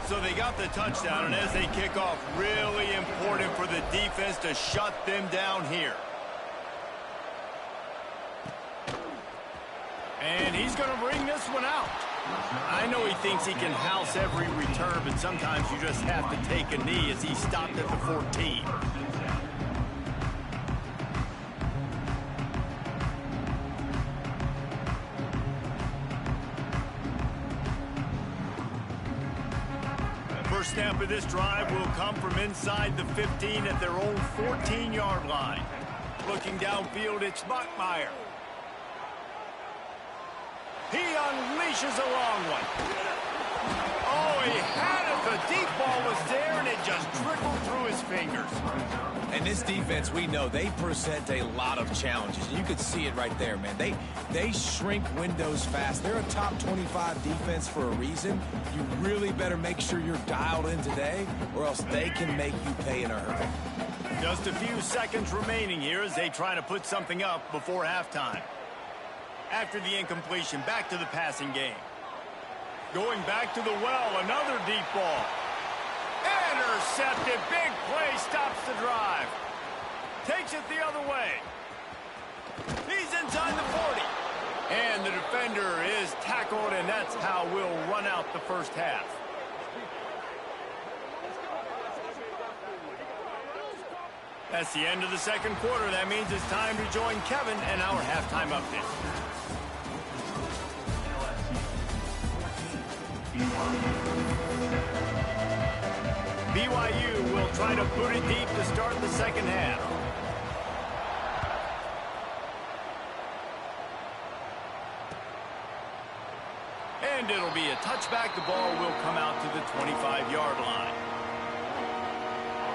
So they got the touchdown, and as they kick off, really important for the defense to shut them down here. And he's going to bring this one out. I know he thinks he can house every return, but sometimes you just have to take a knee as he stopped at the 14. First snap of this drive will come from inside the 15 at their own 14-yard line. Looking downfield, it's Bachmeier. He unleashes a long one. Oh, he had it. The deep ball was there, and it just trickled through his fingers. And this defense, we know, they present a lot of challenges. You could see it right there, man. They shrink windows fast. They're a top 25 defense for a reason. You really better make sure you're dialed in today, or else they can make you pay in a hurry. Just a few seconds remaining here as they try to put something up before halftime. After the incompletion, back to the passing game. Going back to the well, another deep ball. Intercepted, big play, stops the drive. Takes it the other way. He's inside the 40. And the defender is tackled, and that's how we'll run out the first half. That's the end of the second quarter. That means it's time to join Kevin and our halftime update. BYU will try to boot it deep to start the second half. And it'll be a touchback. The ball will come out to the 25-yard line.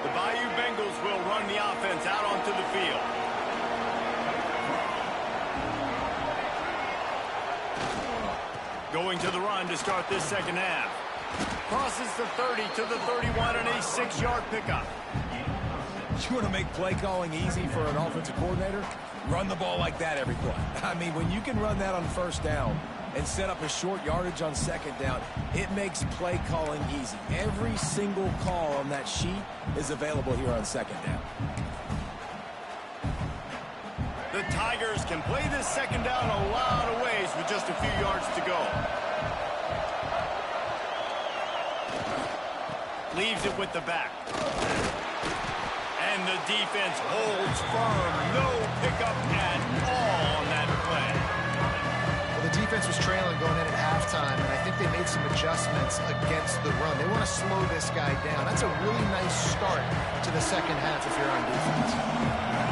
The Bayou Bengals will run the offense out onto the field. Going to the run to start this second half. Crosses the 30 to the 31 and a 6-yard pickup. You want to make play calling easy for an offensive coordinator? Run the ball like that every play. I mean, when you can run that on first down and set up a short yardage on second down, it makes play calling easy. Every single call on that sheet is available here on second down. The Tigers can play this second down a lot of ways with just a few yards to go. Leaves it with the back. And the defense holds firm. No pickup at all on that play. Well, the defense was trailing going in at halftime, and I think they made some adjustments against the run. They want to slow this guy down. That's a really nice start to the second half if you're on defense.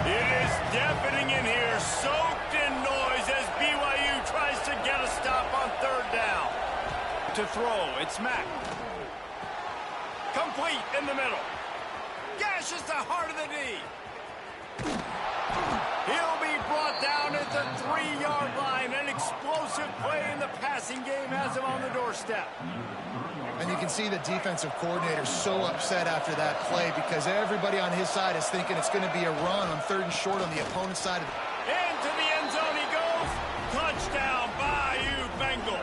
It is deafening in here, soaked in noise as BYU tries to get a stop on third down. To throw, it's Mack. Complete in the middle. Gashes the heart of the knee. He'll be brought down at the 3-yard line. An explosive play in the passing game has him on the doorstep. And you can see the defensive coordinator so upset after that play because everybody on his side is thinking it's going to be a run on 3rd and short on the opponent's side. Into the end zone he goes. Touchdown, Bayou Bengals.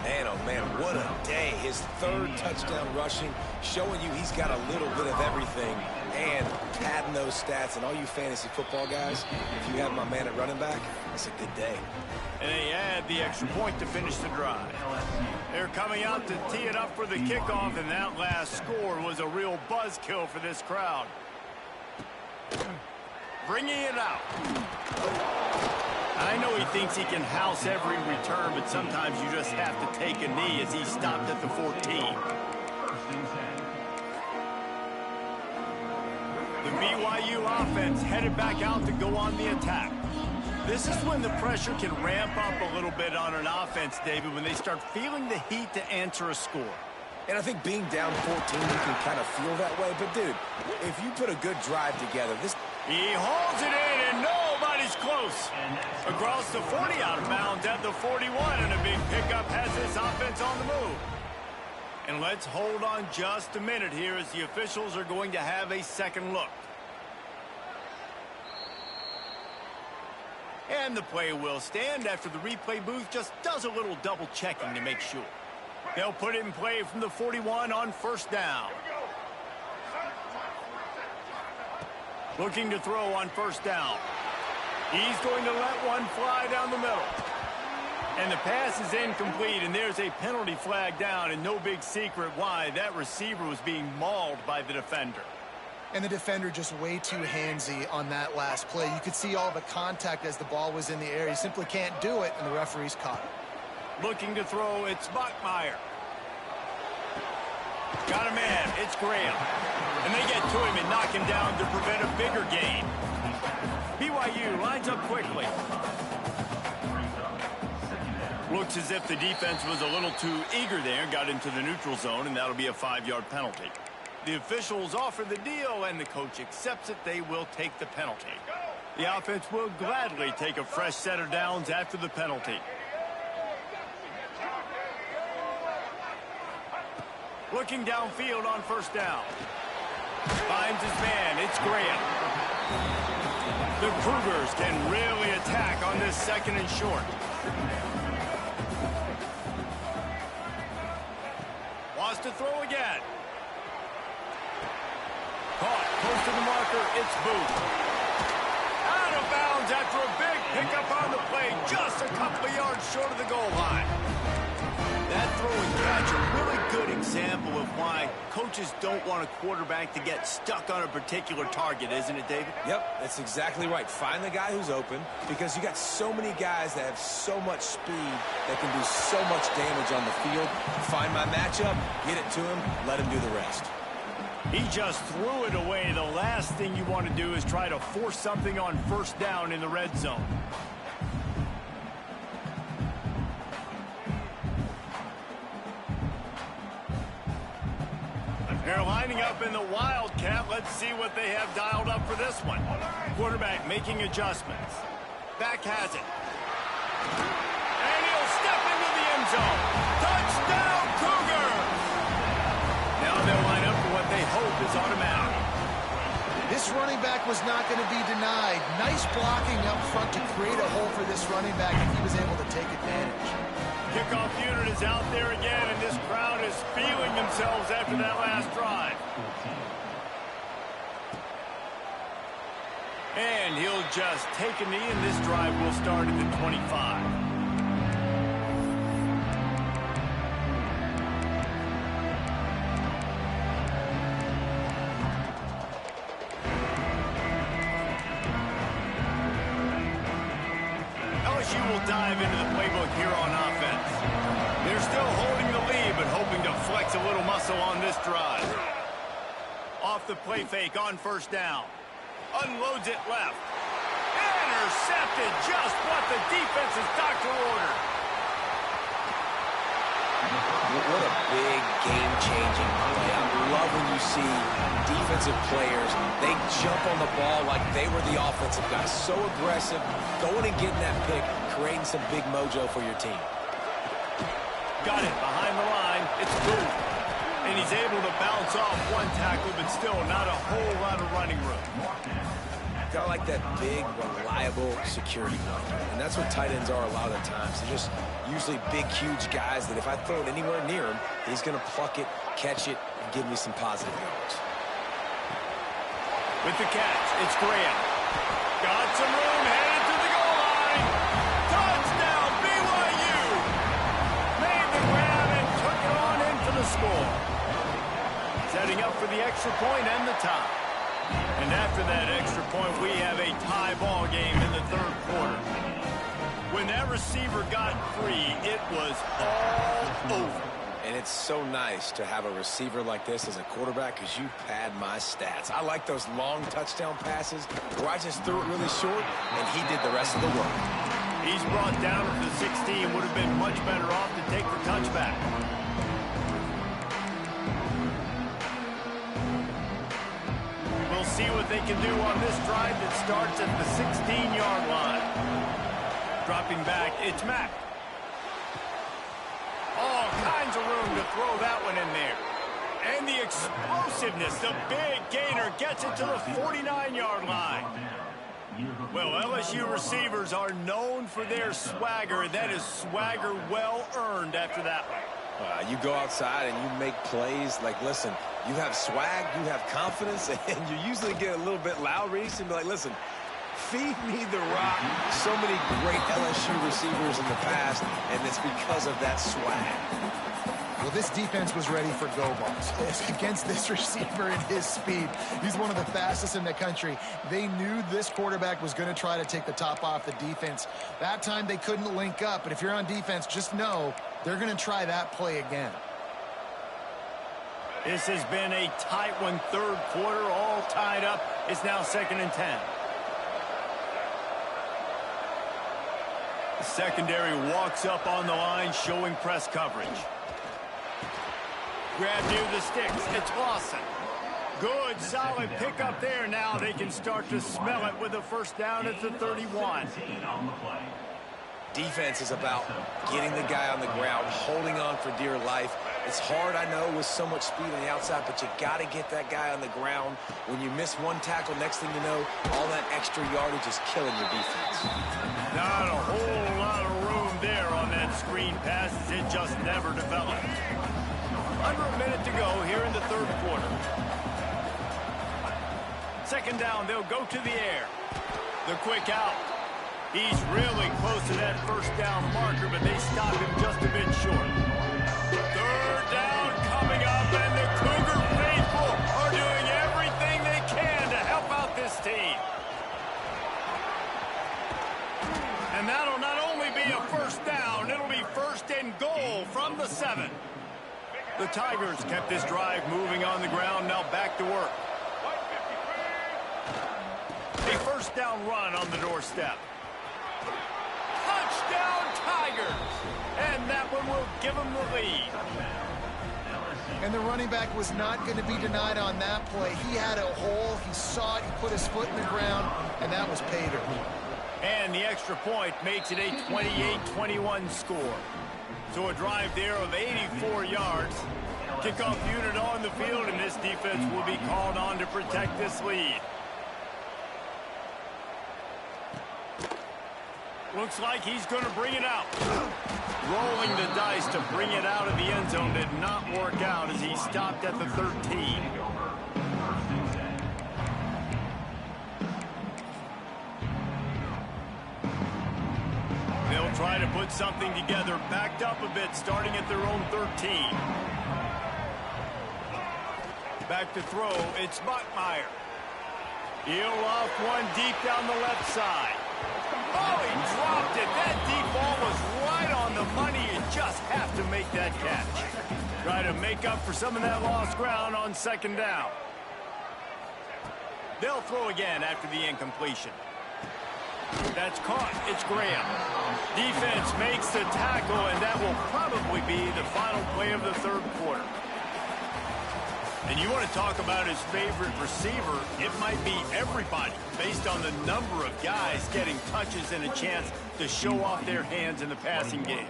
Man, oh man, what a day. His 3rd touchdown rushing, showing you he's got a little bit of everything and padding those stats. And all you fantasy football guys, if you have my man at running back, it's a good day. And they add the extra point to finish the drive. They're coming out to tee it up for the kickoff, and that last score was a real buzzkill for this crowd. Bringing it out. I know he thinks he can house every return, but sometimes you just have to take a knee as he stopped at the 14. The BYU offense headed back out to go on the attack. This is when the pressure can ramp up a little bit on an offense, David, when they start feeling the heat to answer a score. And I think being down 14, you can kind of feel that way. But, dude, if you put a good drive together, this... He holds it in, and nobody's close. Across the 40, out of bounds at the 41, and a big pickup has this offense on the move. And let's hold on just a minute here as the officials are going to have a second look. And the play will stand after the replay booth just does a little double checking to make sure. They'll put it in play from the 41 on first down. Looking to throw on first down. He's going to let one fly down the middle. And the pass is incomplete, and there's a penalty flag down, and no big secret why. That receiver was being mauled by the defender. And the defender just way too handsy on that last play. You could see all the contact as the ball was in the air. He simply can't do it, and the referee's caught it. Looking to throw, it's Bachmeier. Got a man, it's Graham. And they get to him and knock him down to prevent a bigger gain. BYU lines up quickly. Looks as if the defense was a little too eager there, got into the neutral zone, and that'll be a 5-yard penalty. The officials offer the deal, and the coach accepts it. They will take the penalty. The offense will gladly take a fresh set of downs after the penalty. Looking downfield on first down. Finds his man. It's Graham. The Cougars can really attack on this second and short. Wants to throw again. Caught. Close to the marker. It's Booth. Out of bounds after a big pickup on the play. Just a couple of yards short of the goal line. That throw and catch, a really good example of why coaches don't want a quarterback to get stuck on a particular target, isn't it, David? Yep, that's exactly right. Find the guy who's open, because you got so many guys that have so much speed that can do so much damage on the field. Find my matchup, get it to him, let him do the rest. He just threw it away. The last thing you want to do is try to force something on first down in the red zone. They're lining up in the Wildcat. Let's see what they have dialed up for this one. Quarterback making adjustments. Back has it. And he'll step into the end zone. Touchdown, Cougars! Now they'll line up for what they hope is automatic. This running back was not going to be denied. Nice blocking up front to create a hole for this running back, and he was able to take advantage. Kickoff unit is out there again, and this crowd is feeling themselves after that last drive. And he'll just take a knee, and this drive will start at the 25. LSU will dive into the playbook here on offense. They're still holding the lead, but hoping to flex a little muscle on this drive. Off the play fake on first down. Unloads it left. Intercepted, just what the defense's doctor ordered. What a big game-changing play. I love when you see defensive players, they jump on the ball like they were the offensive guys. So aggressive, going and getting that pick, creating some big mojo for your team. Got it behind the line. It's Booth. And he's able to bounce off one tackle, but still not a whole lot of running room. Got like that big, reliable security blanket. And that's what tight ends are a lot of the times. They're just usually big, huge guys that if I throw it anywhere near him, he's going to pluck it, catch it, and give me some positive yards. With the catch, it's Graham. Got some room, headed to the goal line. Touchdown, BYU! Made the grab and took it on in for the score. Setting up for the extra point and the tie. And after that extra point, we have a tie ball game in the third quarter. When that receiver got free, it was all over. And it's so nice to have a receiver like this as a quarterback because you pad my stats. I like those long touchdown passes where I just threw it really short, and he did the rest of the work. He's brought down to the 16. Would have been much better off to take the touchback. We'll see what they can do on this drive that starts at the 16-yard line. Dropping back, it's Mack. All kinds of room to throw that one in there. And the explosiveness, the big gainer gets it to the 49-yard line. Well, LSU receivers are known for their swagger. That is swagger well earned after that one. You go outside and you make plays. Like, listen, you have swag, you have confidence, and you usually get a little bit loud, Reese, and be like, listen, feed me the rock. So many great LSU receivers in the past, and it's because of that swag. Well, this defense was ready for go balls against this receiver and his speed. He's one of the fastest in the country. They knew this quarterback was going to try to take the top off the defense. That time they couldn't link up, but if you're on defense, just know they're going to try that play again. This has been a tight one, third quarter, all tied up. It's now 2nd and 10. The secondary walks up on the line, showing press coverage. Grab near the sticks. It's Lawson. Good, solid pickup there. Now they can start to smell it with a first down at the 31. Defense is about getting the guy on the ground, holding on for dear life. It's hard, I know, with so much speed on the outside, but you got to get that guy on the ground. When you miss one tackle, next thing you know, all that extra yardage is killing your defense. Not a whole lot of room there on that screen pass as it just never developed. Under a minute to go here in the third quarter. 2nd down, they'll go to the air. The quick out. He's really close to that first down marker, but they stop him just a bit short. 3rd down coming up, and the Cougar faithful are doing everything they can to help out this team. And that'll not only be a first down, it'll be 1st and goal from the 7. The Tigers kept this drive moving on the ground, now back to work. A first down run on the doorstep. Touchdown Tigers! And that one will give them the lead. And the running back was not going to be denied on that play. He had a hole, he saw it, he put his foot in the ground, and that was pay dirt. And the extra point makes it a 28-21 score. So a drive there of 84 yards. Kickoff unit on the field, and this defense will be called on to protect this lead. Looks like he's going to bring it out. Rolling the dice to bring it out of the end zone did not work out as he stopped at the 13. They'll try to put something together, backed up a bit, starting at their own 13. Back to throw, it's Bachmeier. He'll off one deep down the left side. Oh, he dropped it. That deep ball was right on the money. You just have to make that catch. Try to make up for some of that lost ground on 2nd down. They'll throw again after the incompletion. That's caught. It's Graham. Defense makes the tackle, and that will probably be the final play of the third quarter. And you want to talk about his favorite receiver, it might be everybody, based on the number of guys getting touches and a chance to show off their hands in the passing game.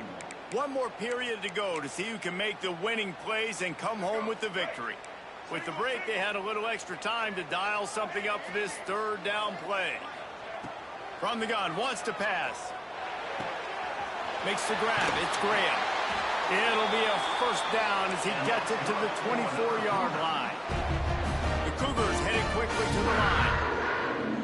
One more period to go to see who can make the winning plays and come home with the victory. With the break, they had a little extra time to dial something up for this 3rd down play. From the gun, wants to pass. Makes the grab, it's Graham. It'll be a first down as he gets it to the 24-yard line. The Cougars headed quickly to the line.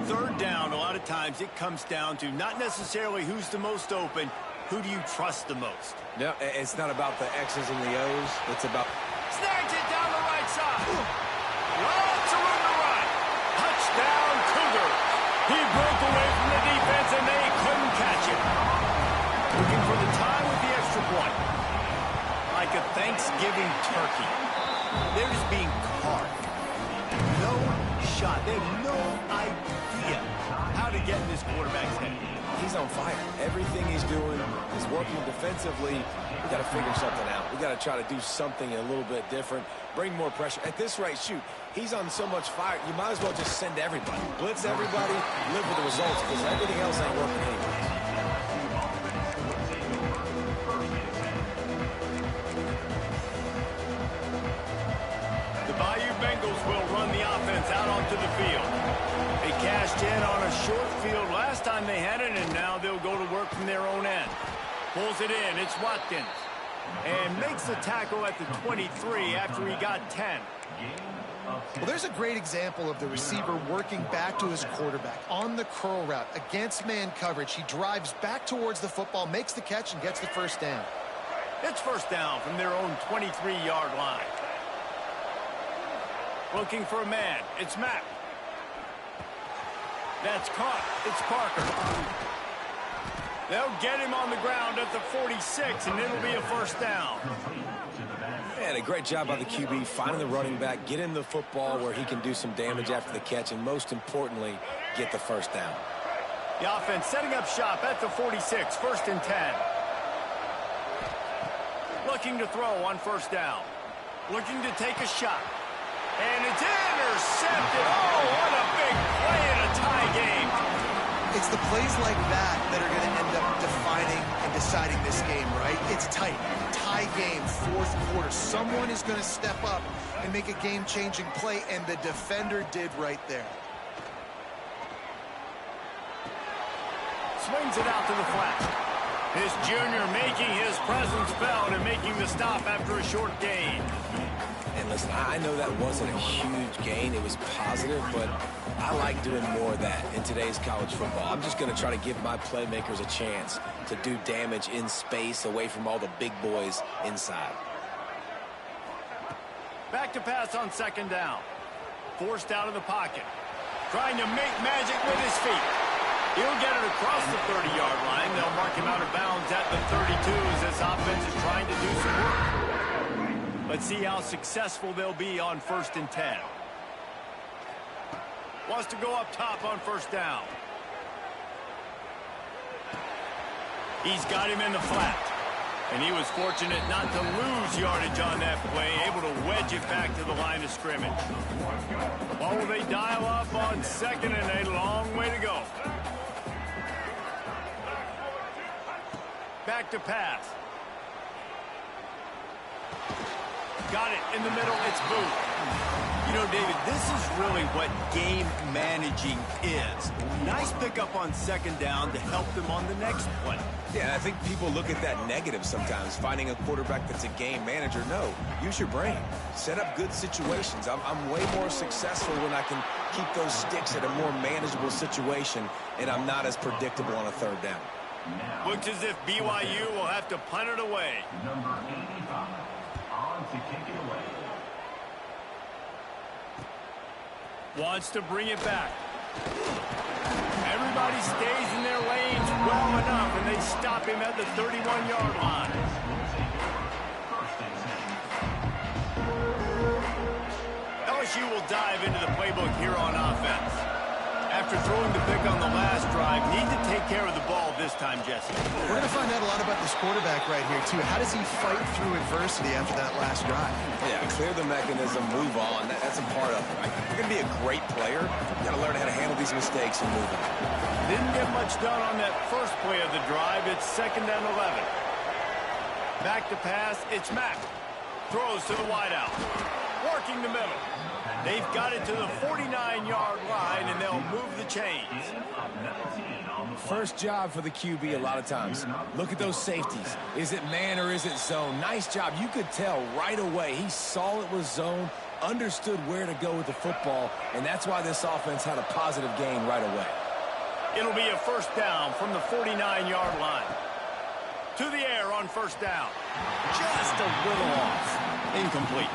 3rd down, a lot of times it comes down to not necessarily who's the most open, who do you trust the most? No, it's not about the X's and the O's. It's about... Snags it down the right side. Lots of room to run. Touchdown Cougars. He broke away from the defense and they couldn't catch him. Looking for the tie with the extra point. Like a Thanksgiving turkey. They're just being carved. No shot. They have no idea how to get in this quarterback's head. He's on fire. Everything he's doing is working defensively. We got to figure something out. We got to try to do something a little bit different. Bring more pressure. At this rate, shoot, he's on so much fire, you might as well just send everybody. Blitz everybody, live with the results, because everything else ain't working anyway. Will run the offense out onto the field. They cashed in on a short field last time they had it, and now they'll go to work from their own end. Pulls it in. It's Watkins. and makes the tackle at the 23 after he got 10. Well, there's a great example of the receiver working back to his quarterback on the curl route against man coverage. He drives back towards the football, makes the catch, and gets the first down. It's first down from their own 23-yard line. Looking for a man. It's Mack. That's caught. It's Parker. They'll get him on the ground at the 46, and it'll be a first down. And a great job by the QB finding the running back, getting the football where he can do some damage after the catch, and most importantly, get the first down. The offense setting up shop at the 46, first and 10. Looking to throw on first down. Looking to take a shot. And it's intercepted. Oh, what a big play in a tie game. It's the plays like that that are going to end up defining and deciding this game, right? It's tight. Tie game, fourth quarter. Someone is going to step up and make a game-changing play, and the defender did right there. Swings it out to the flat. This junior making his presence felt and making the stop after a short gain. And listen, I know that wasn't a huge gain. It was positive, but I like doing more of that in today's college football. I'm just going to try to give my playmakers a chance to do damage in space away from all the big boys inside. Back to pass on second down. Forced out of the pocket. Trying to make magic with his feet. He'll get it across the 30-yard line. They'll mark him out of bounds at the 32 as this offense is trying to do some work. Let's see how successful they'll be on first and 10. Wants to go up top on first down. He's got him in the flat. And he was fortunate not to lose yardage on that play, able to wedge it back to the line of scrimmage. Oh, they dial up on second and a long way to go. Back to pass. Got it in the middle. It's Booth. You know, David, this is really what game managing is. Nice pickup on second down to help them on the next play. Yeah, I think people look at that negative sometimes, finding a quarterback that's a game manager. No, use your brain. Set up good situations. I'm way more successful when I can keep those sticks at a more manageable situation, and I'm not as predictable on a third down. Looks as if BYU will have to punt it away. Number 85 on to kick it away. Wants to bring it back. Everybody stays in their lanes well enough, and they stop him at the 31-yard line. LSU will dive into the playbook here on offense. After throwing the pick on the last drive, need to take care of the ball this time, Jesse. We're going to find out a lot about this quarterback right here, too. How does he fight through adversity after that last drive? Yeah, clear the mechanism, move on. That's a part of it, right? If you're going to be a great player, you got to learn how to handle these mistakes and move on. Didn't get much done on that first play of the drive. It's second and 11. Back to pass. It's Mack. Throws to the wideout. Working the middle. They've got it to the 49-yard line, and they'll move the chains. First job for the QB a lot of times. Look at those safeties. Is it man or is it zone? Nice job. You could tell right away. He saw it was zone, understood where to go with the football, and that's why this offense had a positive gain right away. It'll be a first down from the 49-yard line. To the air on first down. Just a little off. Incomplete.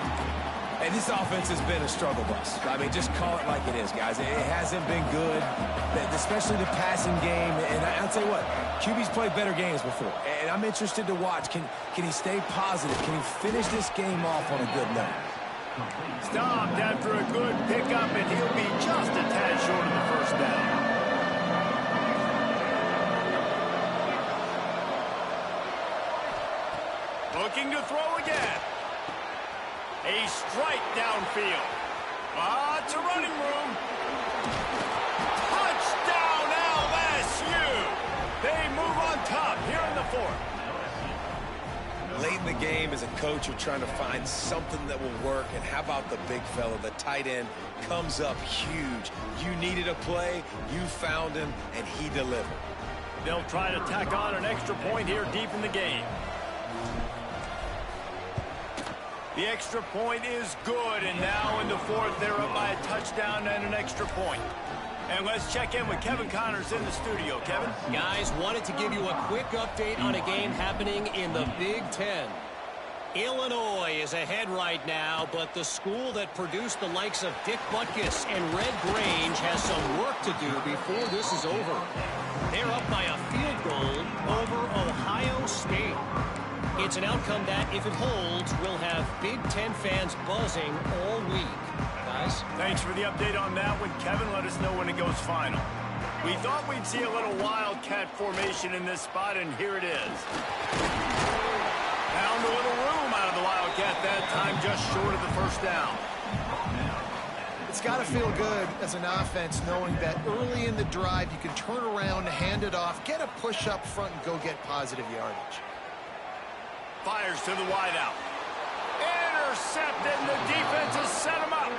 And this offense has been a struggle bus. I mean, just call it like it is, guys. It hasn't been good, especially the passing game. And I'll tell you what, QB's played better games before. And I'm interested to watch. Can he stay positive? Can he finish this game off on a good note? Stopped after a good pickup, and he'll be just a tad short of the first down. Looking to throw again. A strike downfield. Lots of running room. Touchdown LSU. They move on top here in the fourth. Late in the game, as a coach, you're trying to find something that will work. And how about the big fella, the tight end, comes up huge. You needed a play, you found him, and he delivered. They'll try to tack on an extra point here deep in the game. The extra point is good, and now in the fourth, they're up by a touchdown and an extra point. And let's check in with Kevin Connors in the studio. Kevin? Guys, wanted to give you a quick update on a game happening in the Big Ten. Illinois is ahead right now, but the school that produced the likes of Dick Butkus and Red Grange has some work to do before this is over. They're up by a field goal over Ohio State. It's an outcome that, if it holds, will have Big Ten fans buzzing all week. Guys? Thanks for the update on that one, Kevin. Let us know when it goes final. We thought we'd see a little Wildcat formation in this spot, and here it is. Found a little room out of the Wildcat that time, just short of the first down. It's got to feel good as an offense knowing that early in the drive you can turn around, hand it off, get a push up front, and go get positive yardage. Fires to the wideout. Intercepted, and the defense has set him up.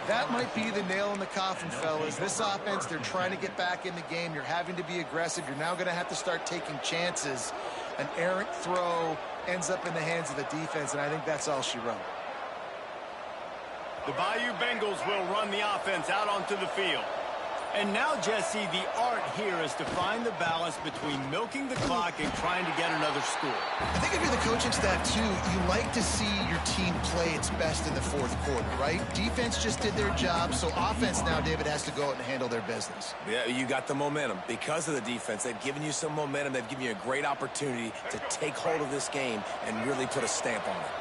That might be the nail in the coffin, fellas. This offense, they're trying to get back in the game. You're having to be aggressive. You're now going to have to start taking chances. An errant throw ends up in the hands of the defense, and I think that's all she wrote. The Bayou Bengals will run the offense out onto the field. And now, Jesse, the art here is to find the balance between milking the clock and trying to get another score. I think if you're the coaching staff, too, you like to see your team play its best in the fourth quarter, right? Defense just did their job, so offense now, David, has to go out and handle their business. Yeah, you got the momentum. Because of the defense, they've given you some momentum. They've given you a great opportunity to take hold of this game and really put a stamp on it.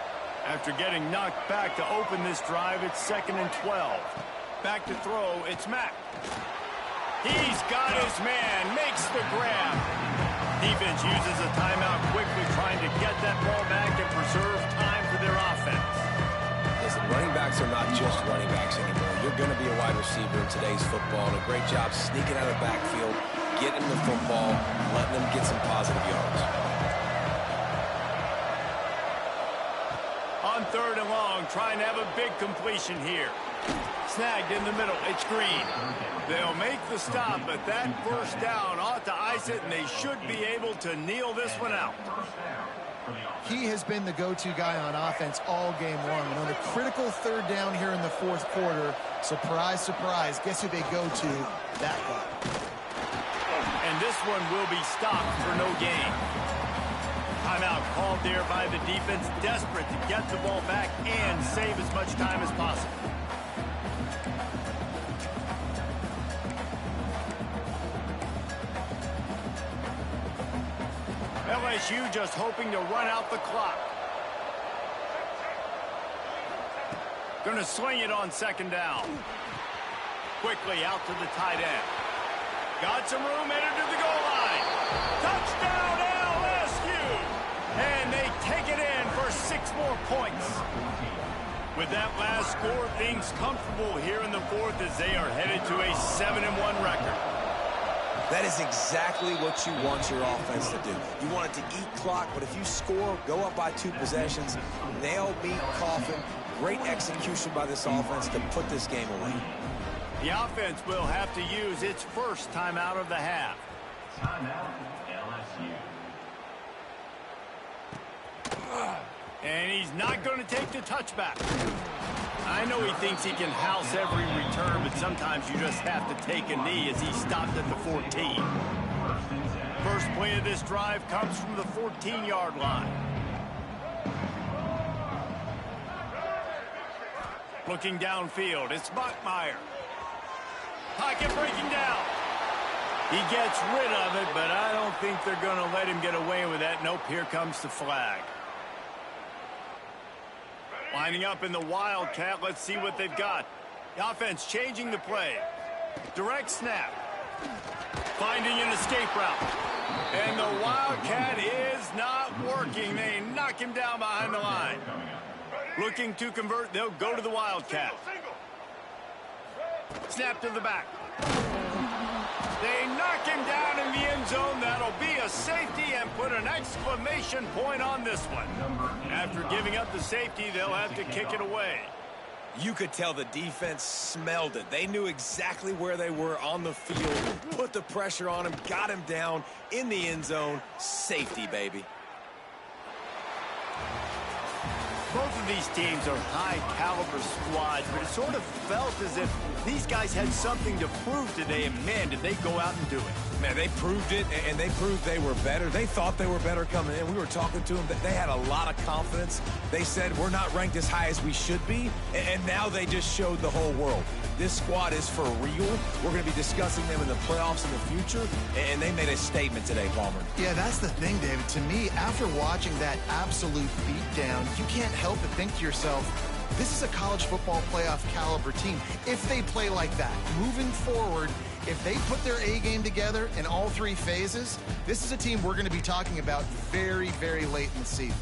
After getting knocked back to open this drive, it's 2nd and 12. Back to throw, it's Mack. He's got his man, makes the grab. Defense uses a timeout quickly, trying to get that ball back and preserve time for their offense. Listen, running backs are not just running backs anymore. You're going to be a wide receiver in today's football, and a great job sneaking out of the backfield, getting the football, letting them get some positive yards. On 3rd and long, trying to have a big completion here. Snagged in the middle, it's Green. They'll make the stop, but that first down ought to ice it, and they should be able to kneel this one out. He has been the go-to guy on offense all game long. And on the critical 3rd down here in the fourth quarter, surprise, surprise, guess who they go to? That guy. And this one will be stopped for no gain. Timeout called there by the defense, desperate to get the ball back and save as much time as possible. LSU just hoping to run out the clock. Going to swing it on 2nd down. Quickly out to the tight end. Got some room, headed to the goal line. Touchdown LSU! And they take it in for 6 more points. With that last score, things comfortable here in the fourth as they are headed to a 7-1 record. That is exactly what you want your offense to do. You want it to eat clock, but if you score, go up by 2 possessions, nail, beat, coffin, great execution by this offense to put this game away. The offense will have to use its first timeout of the half. Timeout, LSU. And he's not going to take the touchback. I know he thinks he can house every return, but sometimes you just have to take a knee as he stopped at the 14. First play of this drive comes from the 14-yard line. Looking downfield, it's Bachmeier. Pocket breaking down. He gets rid of it, but I don't think they're going to let him get away with that. Nope, here comes the flag. Lining up in the Wildcat, let's see what they've got. The offense changing the play. Direct snap. Finding an escape route. And the Wildcat is not working. They knock him down behind the line. Looking to convert, they'll go to the Wildcat. Snap to the back. They knock him down in the end zone. That'll be a safety and put an exclamation point on this one. After giving up the safety, they'll have to kick it away. You could tell the defense smelled it. They knew exactly where they were on the field, put the pressure on him, got him down in the end zone. Safety, baby. Both of these teams are high-caliber squads, but it sort of felt as if these guys had something to prove today, and man, did they go out and do it. Man, they proved it, and they proved they were better. They thought they were better coming in. We were talking to them. They had a lot of confidence. They said, we're not ranked as high as we should be, and now they just showed the whole world. This squad is for real. We're going to be discussing them in the playoffs in the future, and they made a statement today, Palmer. Yeah, that's the thing, David. To me, after watching that absolute beatdown, you can't help but think to yourself, this is a college football playoff caliber team. If they play like that, moving forward, if they put their A game together in all three phases, this is a team we're going to be talking about very, very late in the season.